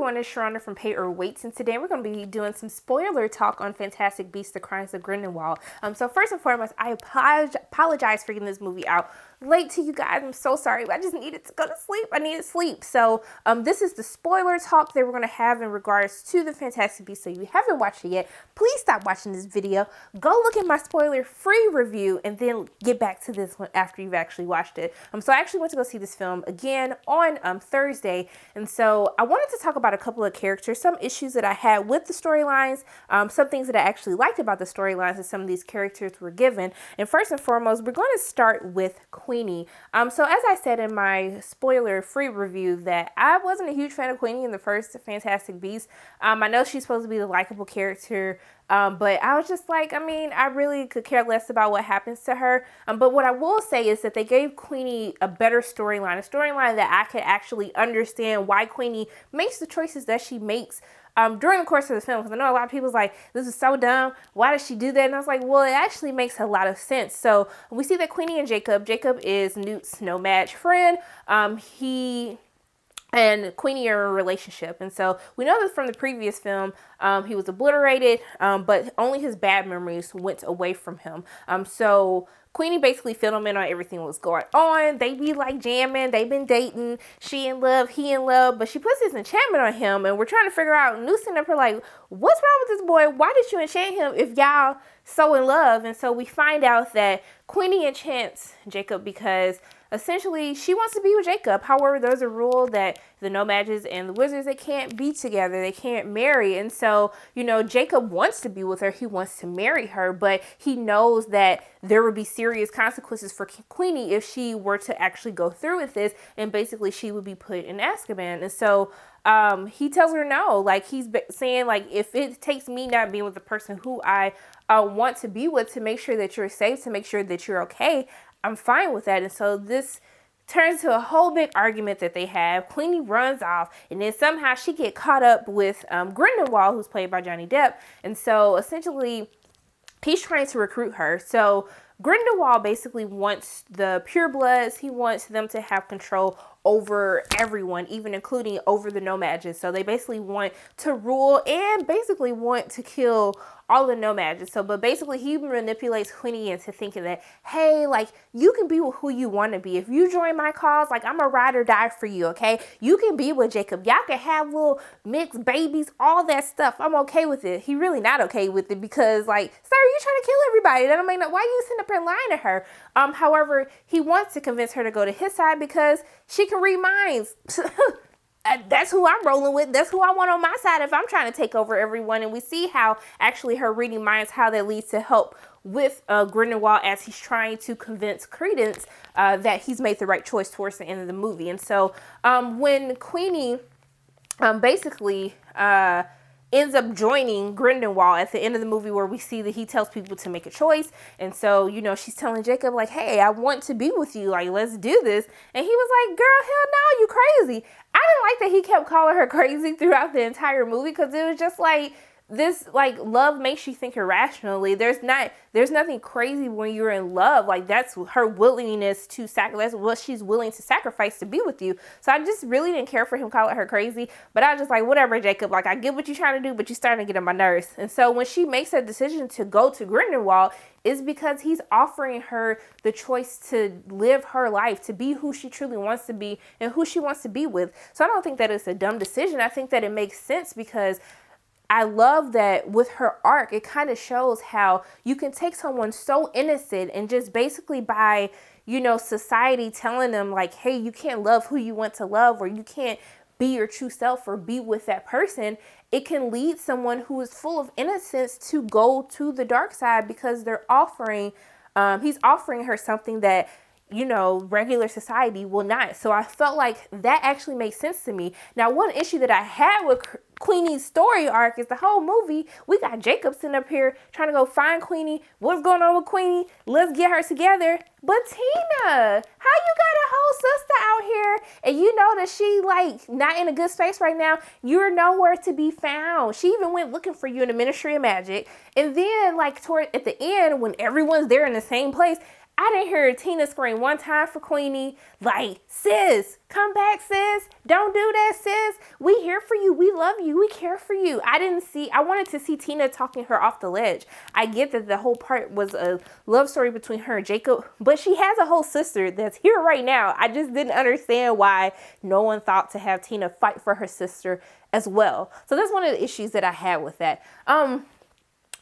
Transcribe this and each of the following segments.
everyone, it's Sharonda from Pay or Waits, and today we're going to be doing some spoiler talk on Fantastic Beasts: The Crimes of Grindelwald. So first and foremost, I apologize for getting this movie out late to you guys. I'm so sorry, but I just needed to go to sleep. I needed sleep. So this is the spoiler talk that we're going to have in regards to the Fantastic Beasts. So if you haven't watched it yet, please stop watching this video. Go look at my spoiler-free review and then get back to this one after you've actually watched it. So I actually went to go see this film again on Thursday. And so I wanted to talk about a couple of characters, some issues that I had with the storylines, some things that I actually liked about the storylines that some of these characters were given. And first and foremost, we're going to start with Queenie. So as I said in my spoiler-free review that I wasn't a huge fan of Queenie in the first Fantastic Beasts. I know she's supposed to be the likable character, but I was just like, I really could care less about what happens to her. But what I will say is that they gave Queenie a better storyline, a storyline that I could actually understand why Queenie makes the choices that she makes during the course of the film. Because I know a lot of people's like, this is so dumb. Why does she do that? And I was like, well, it actually makes a lot of sense. So we see that Queenie and Jacob is Newt's no-match friend. He and Queenie are in a relationship. And so we know that from the previous film, he was obliterated, but only his bad memories went away from him. So Queenie basically filled him in on everything that was going on. They be like jamming, they've been dating, she in love, he in love, but she puts this enchantment on him, and we're trying to figure out, Newt's up her like, what's wrong with this boy? Why did you enchant him if y'all so in love? And so we find out that Queenie enchants Jacob because essentially she wants to be with Jacob. However, there's a rule that the no-matches and the wizards, they can't be together. They can't marry. And so, Jacob wants to be with her. He wants to marry her, but he knows that there would be serious consequences for Queenie if she were to actually go through with this. And basically she would be put in Azkaban. And so he tells her no. Like, he's saying, like, if it takes me not being with the person who I want to be with to make sure that you're safe, to make sure that you're okay, I'm fine with that. And so this turns to a whole big argument that they have. Queenie runs off, and then somehow she get caught up with Grindelwald, who's played by Johnny Depp. And so essentially he's trying to recruit her. So Grindelwald basically wants the purebloods. He wants them to have control over everyone, even including over the no-matches. So they basically want to rule and basically want to kill all the no-matches. So, but basically he manipulates Queenie into thinking that, hey, like, you can be with who you want to be. If you join my cause, like, I'm a ride or die for you, okay? You can be with Jacob. Y'all can have little mixed babies, all that stuff. I'm okay with it. He really not okay with it because, like, sir, you trying to kill everybody. That don't make no, why you sitting up here lying to her? However, he wants to convince her to go to his side because she can read minds. That's who I'm rolling with. That's who I want on my side if I'm trying to take over everyone. And we see how actually her reading minds, how that leads to help with Grindelwald as he's trying to convince Credence that he's made the right choice towards the end of the movie. And so when Queenie basically ends up joining Grindelwald at the end of the movie, where we see that he tells people to make a choice. And so, she's telling Jacob, like, hey, I want to be with you. Like, let's do this. And he was like, girl, hell no, you crazy. I didn't like that he kept calling her crazy throughout the entire movie, because it was just like, this, like, love makes you think irrationally. There's nothing crazy when you're in love. Like, that's her willingness to sacrifice, what she's willing to sacrifice to be with you. So I just really didn't care for him calling her crazy, but I was just like, whatever, Jacob, like, I get what you're trying to do, but you're starting to get on my nerves. And so when she makes that decision to go to Grindelwald, is because he's offering her the choice to live her life, to be who she truly wants to be and who she wants to be with. So I don't think that it's a dumb decision. I think that it makes sense because I love that with her arc, it kind of shows how you can take someone so innocent and just basically by, society telling them like, hey, you can't love who you want to love, or you can't be your true self or be with that person. It can lead someone who is full of innocence to go to the dark side because he's offering her something that, regular society will not. So I felt like that actually makes sense to me. Now, one issue that I had with Queenie's story arc is the whole movie, we got Jacob sitting up here trying to go find Queenie. What's going on with Queenie? Let's get her together. But Tina, how you got a whole sister out here and you know that she like not in a good space right now? You're nowhere to be found. She even went looking for you in the Ministry of Magic. And then like toward at the end when everyone's there in the same place, I didn't hear Tina scream one time for Queenie, like, sis, come back, sis. Don't do that, sis. We hear here for you. We love you. We care for you. I wanted to see Tina talking her off the ledge. I get that the whole part was a love story between her and Jacob, but she has a whole sister that's here right now. I just didn't understand why no one thought to have Tina fight for her sister as well. So that's one of the issues that I had with that.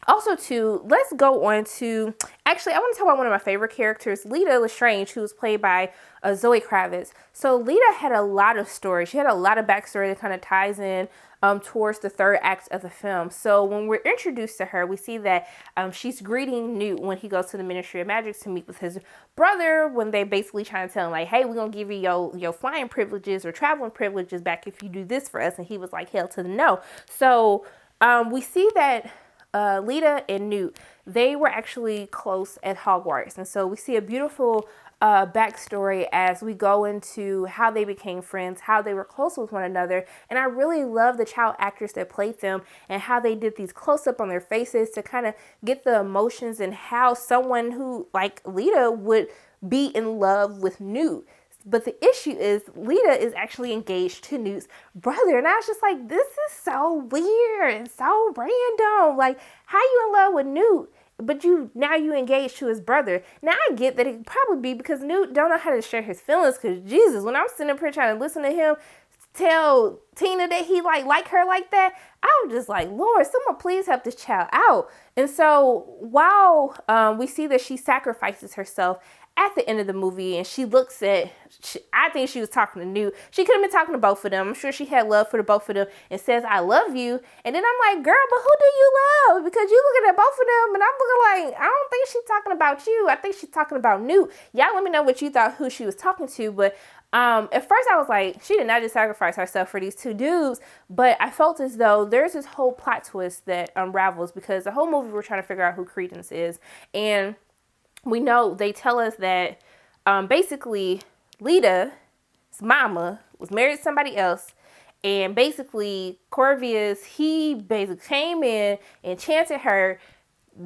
Also, too, let's go on to, actually, I want to talk about one of my favorite characters, Leta Lestrange, who was played by Zoe Kravitz. So Leta had a lot of story. She had a lot of backstory that kind of ties in towards the third act of the film. So when we're introduced to her, we see that she's greeting Newt when he goes to the Ministry of Magic to meet with his brother, when they basically trying to tell him, like, hey, we're going to give you your flying privileges or traveling privileges back if you do this for us. And he was like, hell to the no. So we see that Leta and Newt, they were actually close at Hogwarts. And so we see a beautiful backstory as we go into how they became friends, how they were close with one another. And I really love the child actors that played them and how they did these close up on their faces to kind of get the emotions and how someone who like Leta would be in love with Newt. But the issue is Leta is actually engaged to Newt's brother. And I was just like, this is so weird and so random. Like, how you in love with Newt, but now you engaged to his brother? Now, I get that it could probably be because Newt don't know how to share his feelings. Because, Jesus, when I'm sitting up here trying to listen to him tell Tina that he like her like that, I'm just like, Lord, someone please help this child out. And so while we see that she sacrifices herself at the end of the movie, and she looks at, I think she was talking to Newt. She could have been talking to both of them. I'm sure she had love for the both of them and says, I love you. And then I'm like, girl, but who do you love? Because you looking at both of them, and I'm looking like, I don't think she's talking about you. I think she's talking about Newt. Y'all let me know what you thought, who she was talking to. But at first I was like, she did not just sacrifice herself for these two dudes. But I felt as though there's this whole plot twist that unravels, because the whole movie we're trying to figure out who Credence is. And we know, they tell us that basically Leta's mama was married to somebody else. And basically Corvius, he basically came in, enchanted her,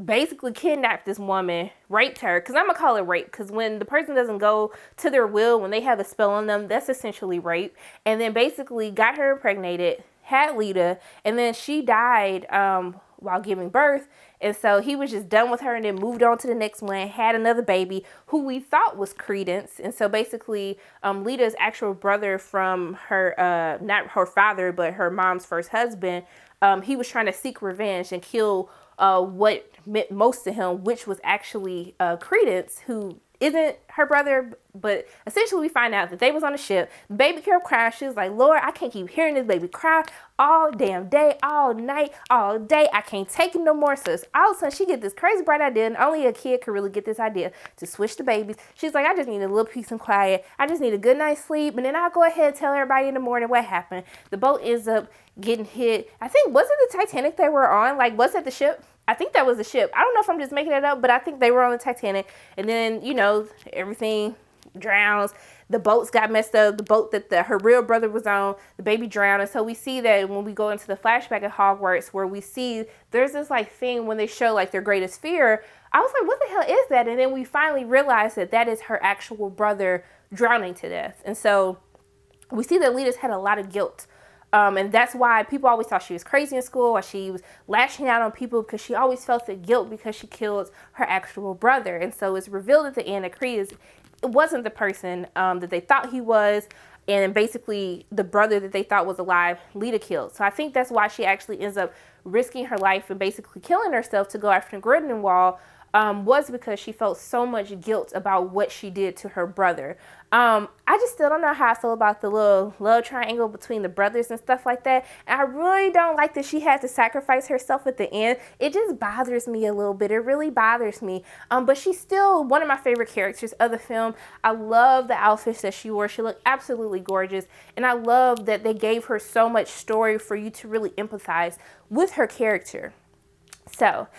basically kidnapped this woman, raped her. Because I'm going to call it rape. Because when the person doesn't go to their will, when they have a spell on them, that's essentially rape. And then basically got her impregnated, had Leta, and then she died while giving birth. And so he was just done with her and then moved on to the next one, had another baby who we thought was Credence. And so basically Leta's actual brother from her, not her father, but her mom's first husband, he was trying to seek revenge and kill what meant most to him, which was actually Credence, who isn't her brother. But essentially we find out that they was on a ship. The baby kept crying. She was like, Lord, I can't keep hearing this baby cry all damn day, all night, all day. I can't take it no more. So all of a sudden she get this crazy bright idea, and only a kid could really get this idea, to switch the babies. She's like, I just need a little peace and quiet. I just need a good night's sleep, and then I'll go ahead and tell everybody in the morning what happened. The boat ends up getting hit. I think, was it the Titanic they were on? Like, was it the ship? I think that was the ship. I don't know if I'm just making it up, but I think they were on the Titanic. And then, you know, everything drowns. The boats got messed up. The boat that her real brother was on, the baby drowned. And so we see that when we go into the flashback at Hogwarts, where we see there's this like thing when they show like their greatest fear. I was like, what the hell is that? And then we finally realized that that is her actual brother drowning to death. And so we see that Leta's had a lot of guilt. And that's why people always thought she was crazy in school, or she was lashing out on people, because she always felt the guilt because she killed her actual brother. And so it's revealed at the end that Credence, it wasn't the person that they thought he was. And basically the brother that they thought was alive, Leta killed. So I think that's why she actually ends up risking her life and basically killing herself to go after Grindelwald, was because she felt so much guilt about what she did to her brother. I just still don't know how I feel about the little love triangle between the brothers and stuff like that. And I really don't like that she had to sacrifice herself at the end. It just bothers me a little bit. It really bothers me. But she's still one of my favorite characters of the film. I love the outfits that she wore. She looked absolutely gorgeous. And I love that they gave her so much story for you to really empathize with her character. So,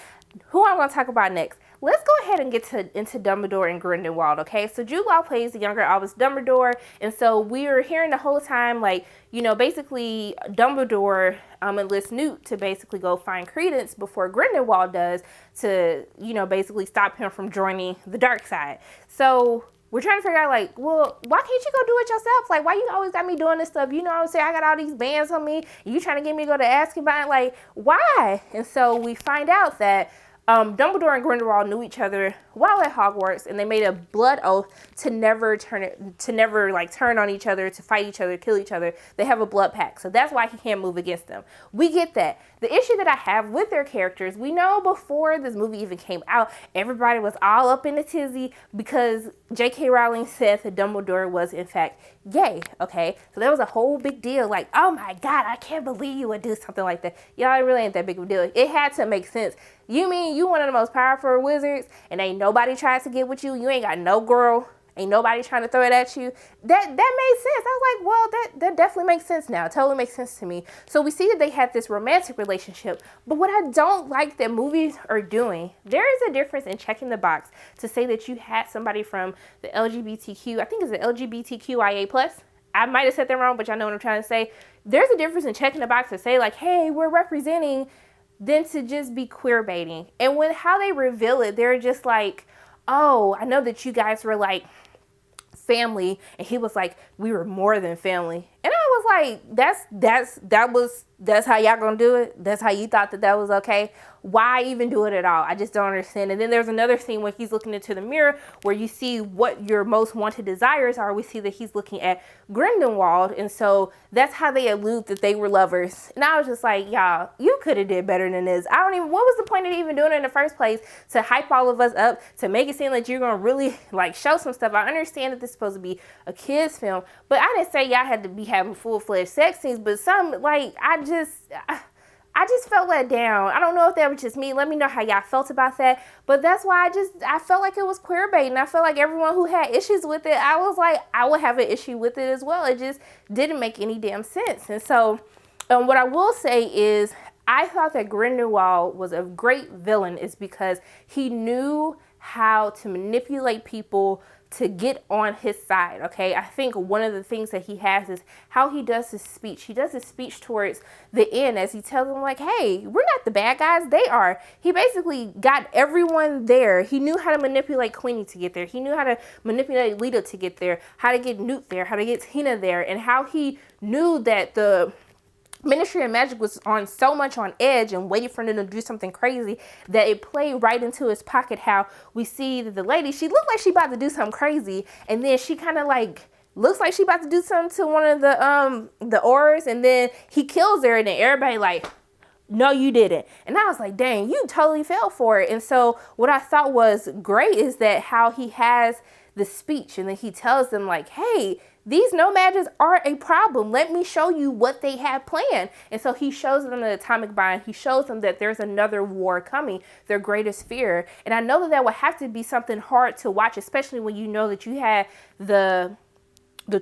who I'm going to talk about next? Let's go ahead and get into Dumbledore and Grindelwald, okay? So Jude Law plays the younger Albus Dumbledore, and so we are hearing the whole time, like, you know, basically Dumbledore enlists Newt to basically go find Credence before Grindelwald does, to, you know, basically stop him from joining the dark side. So we're trying to figure out, like, well, why can't you go do it yourself? Like, why you always got me doing this stuff? You know what I'm saying? I got all these bands on me. You trying to get me to go to Azkaban? Like, why? And so we find out that Dumbledore and Grindelwald knew each other while at Hogwarts, and they made a blood oath to never turn on each other, to fight each other, kill each other. They have a blood pact, so that's why he can't move against them. We get that. The issue that I have with their characters, we know before this movie even came out, everybody was all up in a tizzy because J.K. Rowling said that Dumbledore was in fact gay. Okay, so there was a whole big deal. Like, oh my God, I can't believe you would do something like that. Y'all, it really ain't that big of a deal. It had to make sense. You mean you one of the most powerful wizards and ain't nobody tries to get with you? You ain't got no girl. Ain't nobody trying to throw it at you. That made sense. I was like, well, that definitely makes sense now. It totally makes sense to me. So we see that they had this romantic relationship. But what I don't like that movies are doing, there is a difference in checking the box to say that you had somebody from the LGBTQ, I think it's the LGBTQIA+. I might have said that wrong, but y'all know what I'm trying to say. There's a difference in checking the box to say, like, hey, we're representing, than to just be queer baiting. And when how they reveal it, they're just like, oh, I know that you guys were like family, and he was like, we were more than family. And I was like, that's how y'all gonna do it? That's how you thought that was okay? Why even do it at all? I just don't understand. And then there's another scene where he's looking into the mirror where you see what your most wanted desires are. We see that he's looking at Grindelwald, and so that's how they allude that they were lovers. And I was just like, y'all, you could have did better than this. What was the point of even doing it in the first place? To hype all of us up, to make it seem like you're gonna really like show some stuff. I understand that this is supposed to be a kid's film, but I didn't say y'all had to be having full-fledged sex scenes, but some, like, I just felt let down. I don't know if that was just me. Let me know how y'all felt about that. But that's why I felt like it was queer baiting. I felt like everyone who had issues with it, I was like, I would have an issue with it as well. It just didn't make any damn sense. And so what I will say is I thought that Grindelwald was a great villain is because he knew how to manipulate people to get on his side, okay? I think one of the things that he has is how he does his speech. He does his speech towards the end as he tells them, like, hey, we're not the bad guys, they are. He basically got everyone there. He knew how to manipulate Queenie to get there. He knew how to manipulate Leta to get there, how to get Newt there, how to get Tina there, and how he knew that the Ministry of Magic was on so much on edge and waiting for them to do something crazy that it played right into his pocket. How we see that the lady, she looked like she about to do something crazy, and then she kind of like looks like she about to do something to one of the Aurors, and then he kills her, and then everybody like, no, you didn't. And I was like, dang, you totally fell for it. And so what I thought was great is that how he has the speech, and then he tells them like, hey, these nomads are a problem. Let me show you what they have planned. And so he shows them the atomic bomb. He shows them that there's another war coming, their greatest fear. And I know that that would have to be something hard to watch, especially when you know that you had the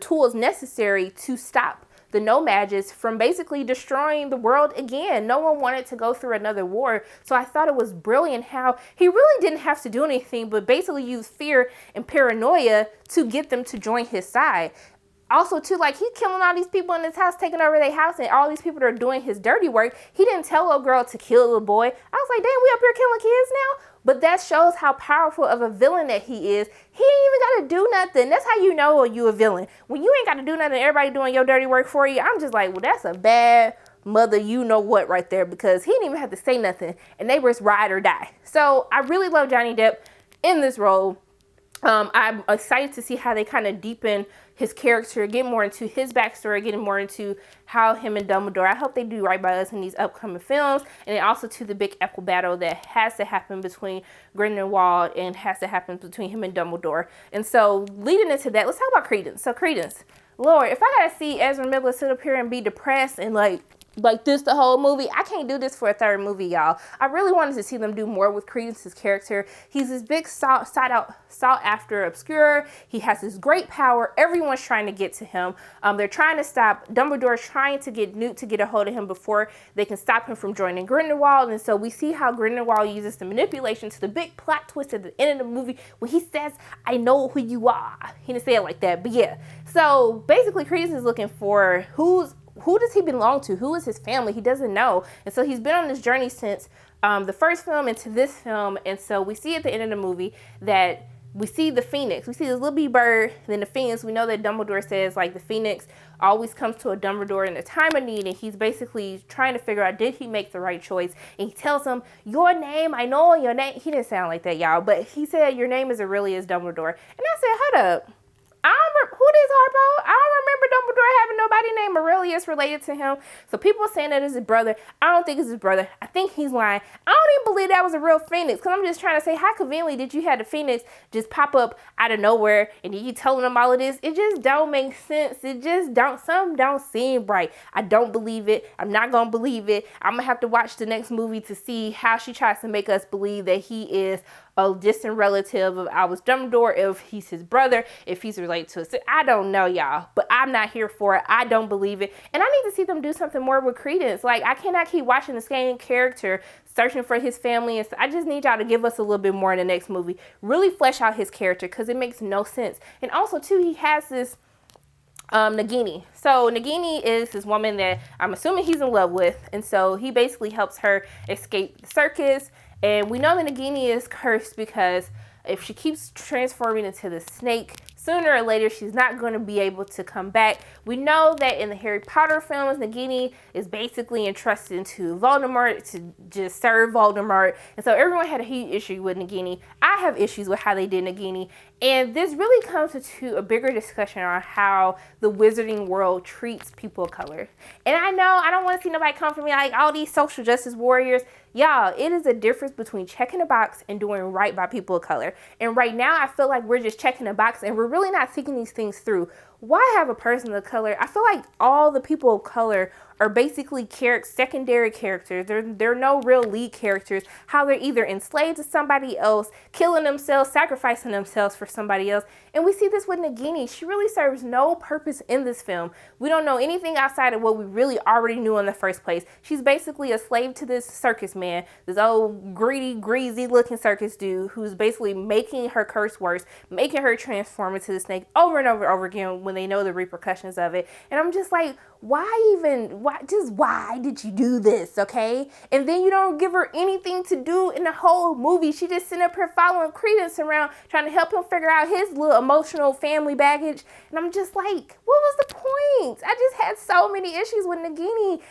tools necessary to stop the nomads from basically destroying the world again. No one wanted to go through another war. So I thought it was brilliant how he really didn't have to do anything, but basically use fear and paranoia to get them to join his side. Also, too, like, he's killing all these people in his house, taking over their house, and all these people that are doing his dirty work. He didn't tell a girl to kill a boy. I was like, damn, we up here killing kids now? But that shows how powerful of a villain that he is. He ain't even got to do nothing. That's how you know you a villain. When you ain't got to do nothing, everybody doing your dirty work for you, I'm just like, well, that's a bad mother, you know what, right there, because he didn't even have to say nothing, and they was ride or die. So I really love Johnny Depp in this role. I'm excited to see how they kind of deepen his character, get more into his backstory, getting more into how him and Dumbledore. I hope they do right by us in these upcoming films, and then also to the big epic battle that has to happen between Grindelwald and has to happen between him and Dumbledore. And so leading into that, let's talk about Credence. So Credence, Lord, if I gotta see Ezra Miller sit up here and be depressed and like this the whole movie, I can't do this for a third movie, y'all. I really wanted to see them do more with Credence's character. He's this big sought after obscure. He has this great power. Everyone's trying to get to him. They're trying to stop Dumbledore, trying to get Newt to get a hold of him before they can stop him from joining Grindelwald. And so we see how Grindelwald uses the manipulation to the big plot twist at the end of the movie when he says, I know who you are. He didn't say it like that, but yeah. So basically Credence is looking for who does he belong to? Who is his family? He doesn't know. And so he's been on this journey since the first film into this film. And so we see at the end of the movie that we see the Phoenix. We see this little bitty bird, and then the Phoenix. We know that Dumbledore says, like, the Phoenix always comes to a Dumbledore in a time of need, and he's basically trying to figure out, did he make the right choice? And he tells him, your name, I know your name. He didn't sound like that, y'all, but he said, your name is Aurelius Dumbledore. And I said, hold up. I don't remember, who this Harpo? I don't remember Dumbledore having nobody named Aurelius related to him. So people saying that it's his brother. I don't think it's his brother. I think he's lying. I don't even believe that was a real Phoenix. Because I'm just trying to say, how conveniently did you have the Phoenix just pop up out of nowhere and you telling them all of this? It just don't make sense. It just some don't seem right. I don't believe it. I'm not going to believe it. I'm going to have to watch the next movie to see how she tries to make us believe that he is a distant relative of Albus Dumbledore, if he's his brother, if he's related to us. I don't know, y'all, but I'm not here for it. I don't believe it. And I need to see them do something more with Credence. Like, I cannot keep watching the same character searching for his family. And I just need y'all to give us a little bit more in the next movie. Really flesh out his character, because it makes no sense. And also, too, he has this Nagini. So Nagini is this woman that I'm assuming he's in love with. And so he basically helps her escape the circus. And we know that Nagini is cursed because if she keeps transforming into the snake, sooner or later she's not going to be able to come back. We know that in the Harry Potter films, Nagini is basically entrusted to Voldemort to just serve Voldemort. And so everyone had a huge issue with Nagini. I have issues with how they did Nagini. And this really comes to a bigger discussion on how the wizarding world treats people of color. And I know I don't want to see nobody come for me like all these social justice warriors. Y'all, it is a difference between checking a box and doing right by people of color. And right now, I feel like we're just checking a box and we're really not thinking these things through. Why have a person of color? I feel like all the people of color are basically secondary characters. They're no real lead characters. How they're either enslaved to somebody else, killing themselves, sacrificing themselves for somebody else. And we see this with Nagini. She really serves no purpose in this film. We don't know anything outside of what we really already knew in the first place. She's basically a slave to this circus man, this old greedy, greasy looking circus dude who's basically making her curse worse, making her transform into the snake over and over and over again when they know the repercussions of it. And I'm just like, why did you do this, okay? And then you don't give her anything to do in the whole movie. She just sitting up here following Credence around, trying to help him figure out his little emotional family baggage. And I'm just like, what was the point? I just had so many issues with Nagini.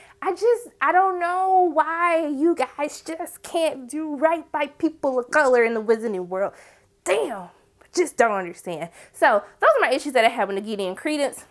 I don't know why you guys just can't do right by people of color in the wizarding world. Damn, I just don't understand. So those are my issues that I have with Nagini and Credence.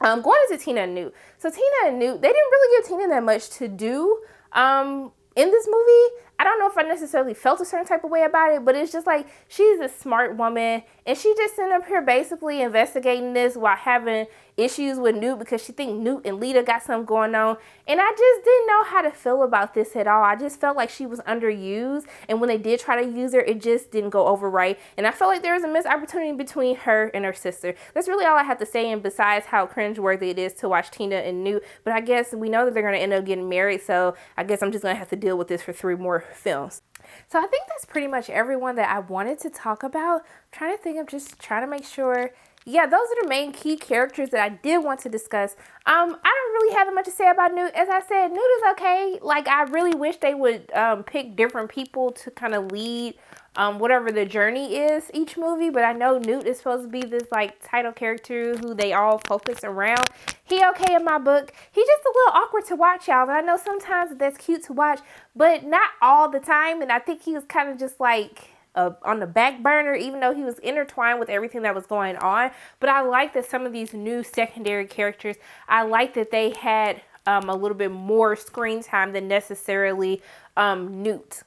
Going into Tina and Newt. So Tina and Newt, they didn't really give Tina that much to do in this movie. I don't know if I necessarily felt a certain type of way about it, but it's just like, she's a smart woman and she just sitting up here basically investigating this while having issues with Newt because she think Newt and Leta got something going on. And I just didn't know how to feel about this at all. I just felt like she was underused, and when they did try to use her, it just didn't go over right. And I felt like there was a missed opportunity between her and her sister. That's really all I have to say, and besides how cringeworthy it is to watch Tina and Newt. But I guess we know that they're going to end up getting married, so I guess I'm just going to have to deal with this for 3 more films. So I think that's pretty much everyone that I wanted to talk about. I'm trying to think of just trying to make sure. Yeah, those are the main key characters that I did want to discuss. I don't really have much to say about Newt. As I said, Newt is okay. Like, I really wish they would pick different people to kind of lead whatever the journey is each movie. But I know Newt is supposed to be this like title character who they all focus around. He okay in my book. He's just a little awkward to watch, y'all. And I know sometimes that's cute to watch, but not all the time. And I think he was kind of just like on the back burner, even though he was intertwined with everything that was going on. But I like that some of these new secondary characters, I like that they had a little bit more screen time than necessarily Newt.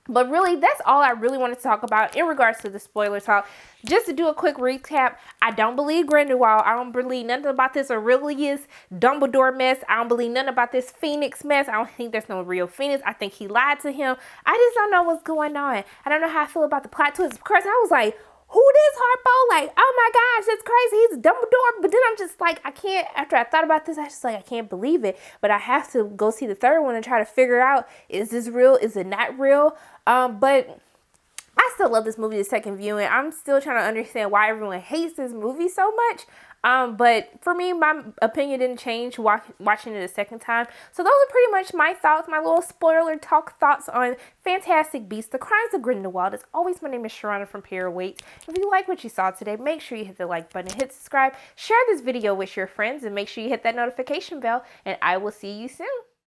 But really, that's all I really wanted to talk about in regards to the spoiler talk. Just to do a quick recap, I don't believe Grindelwald. I don't believe nothing about this Aurelius Dumbledore mess. I don't believe nothing about this Phoenix mess. I don't think there's no real Phoenix. I think he lied to him. I just don't know what's going on. I don't know how I feel about the plot twist. Of course, I was like, who this Harpo? Like, oh my gosh, that's crazy. He's Dumbledore. But then I'm just like, I can't, after I thought about this, I just like, I can't believe it. But I have to go see the third one and try to figure out, is this real? Is it not real? But I still love this movie the second viewing. I'm still trying to understand why everyone hates this movie so much. But for me, my opinion didn't change watching it a second time. So those are pretty much my thoughts, my little spoiler talk thoughts on Fantastic Beasts, The Crimes of Grindelwald. As always, my name is Sharona from Para Waits. If you like what you saw today, make sure you hit the like button, hit subscribe, share this video with your friends, and make sure you hit that notification bell, and I will see you soon.